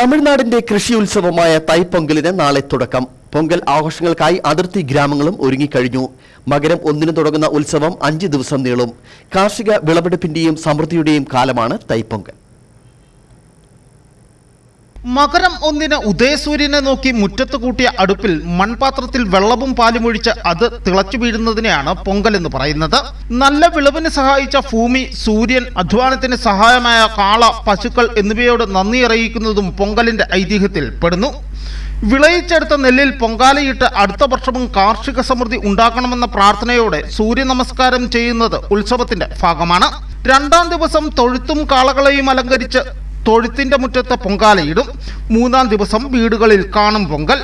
തമിഴ്നാടിന്റെ കൃഷി ഉത്സവമായ തൈപ്പൊങ്കലിന് നാളെ തുടക്കം. പൊങ്കൽ ആഘോഷങ്ങൾക്കായി അതിർത്തി ഗ്രാമങ്ങളും ഒരുങ്ങിക്കഴിഞ്ഞു. മകരം 1-ന് തുടങ്ങുന്ന ഉത്സവം 5 ദിവസം നീളും. കാർഷിക വിളവെടുപ്പിന്റെയും സമൃദ്ധിയുടെയും കാലമാണ് തൈപ്പൊങ്കൽ. മകരം 1-ന് ഉദയസൂര്യനെ നോക്കി മുറ്റത്ത് കൂട്ടിയ അടുപ്പിൽ മൺപാത്രത്തിൽ വെള്ളവും പാലുമൊഴിച്ച് അത് തിളച്ചു വീഴുന്നതിനെയാണ് പൊങ്കൽ എന്ന് പറയുന്നത്. നല്ല വിളവിന് സഹായിച്ച ഭൂമി, സൂര്യൻ, അധ്വാനത്തിന് സഹായമായ കാള, പശുക്കൾ എന്നിവയോട് നന്ദി അറിയിക്കുന്നതും പൊങ്കലിന്റെ ഐതിഹ്യത്തിൽ പെടുന്നു. വിളയിച്ചെടുത്ത നെല്ലിൽ പൊങ്കാലയിട്ട് അടുത്ത വർഷവും കാർഷിക സമൃദ്ധി ഉണ്ടാക്കണമെന്ന പ്രാർത്ഥനയോടെ സൂര്യ നമസ്കാരം ചെയ്യുന്നത് ഉത്സവത്തിന്റെ ഭാഗമാണ്. 2-ാം ദിവസം തൊഴുത്തും കാളകളെയും അലങ്കരിച്ച് തൊഴുത്തിന്റെ മുറ്റത്ത് പൊങ്കാലയിടും. 3-ാം ദിവസം വീടുകളിൽ കാണും പൊങ്കൽ.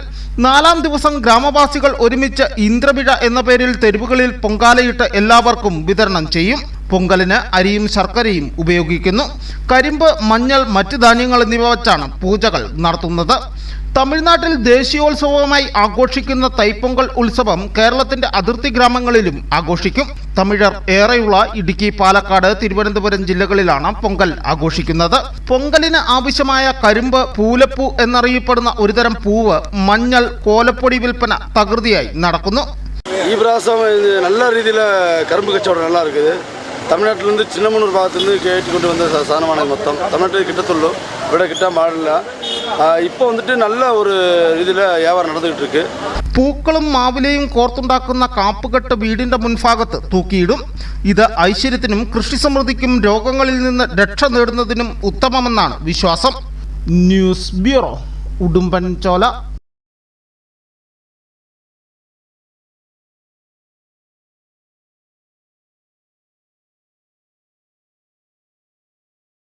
4-ാം ദിവസം ഗ്രാമവാസികൾ ഒരുമിച്ച് ഇന്ദ്രവിഴ എന്ന പേരിൽ തെരുവുകളിൽ പൊങ്കാലയിട്ട് എല്ലാവർക്കും വിതരണം ചെയ്യും. പൊങ്കലിന് അരിയും ശർക്കരയും ഉപയോഗിക്കുന്നു. കരിമ്പ്, മഞ്ഞൾ, മറ്റ് ധാന്യങ്ങൾ എന്നിവ വച്ചാണ് പൂജകൾ നടത്തുന്നത്. തമിഴ്നാട്ടിൽ ദേശീയോത്സവമായി ആഘോഷിക്കുന്ന തൈപ്പൊങ്കൽ ഉത്സവം കേരളത്തിന്റെ അതിർത്തി ഗ്രാമങ്ങളിലും ആഘോഷിക്കും. തമിഴർ ഏറെയുള്ള ഇടുക്കി, പാലക്കാട്, തിരുവനന്തപുരം ജില്ലകളിലാണ് പൊങ്കൽ ആഘോഷിക്കുന്നത്. പൊങ്കലിന് ആവശ്യമായ കരിമ്പ്, പൂലപ്പൂ എന്നറിയപ്പെടുന്ന ഒരുതരം പൂവ്, മഞ്ഞൾ, കോലപ്പൊടി വിൽപ്പന തകൃതിയായി നടക്കുന്നു. ഈ പ്രാവശ്യം നല്ല രീതിയിൽ കരുമ്പ് കച്ചവടം நல்லா இருக்குது. തമിഴ്നാട്ടിൽ ചിന്നമനൂർ ഭാഗത്തുനിന്ന് കയറ്റിക്കൊണ്ട് വന്ന സാധനമാണ് മൊത്തം. തമിഴ്നാട്ടിൽ കിട്ടത്തുള്ളൂ, ഇവിടെ കിട്ടാൻ പാടില്ല. ഇപ്പോൾ വന്നിട്ട് നല്ല ഒരു രീതിയിൽ വ്യാപാരം നടന്നിട്ട് ഇருக்கு. പൂക്കളും മാവിലയും കോർത്തുണ്ടാക്കുന്ന കാപ്പുകെട്ട് വീടിന്റെ മുൻഭാഗത്ത് തൂക്കിയിടും. ഇത് ഐശ്വര്യത്തിനും കൃഷി സമൃദ്ധിക്കും രോഗങ്ങളിൽ നിന്ന് രക്ഷ നേടുന്നതിനും ഉത്തമമെന്നാണ് വിശ്വാസം. News bureau, Udumbanchola.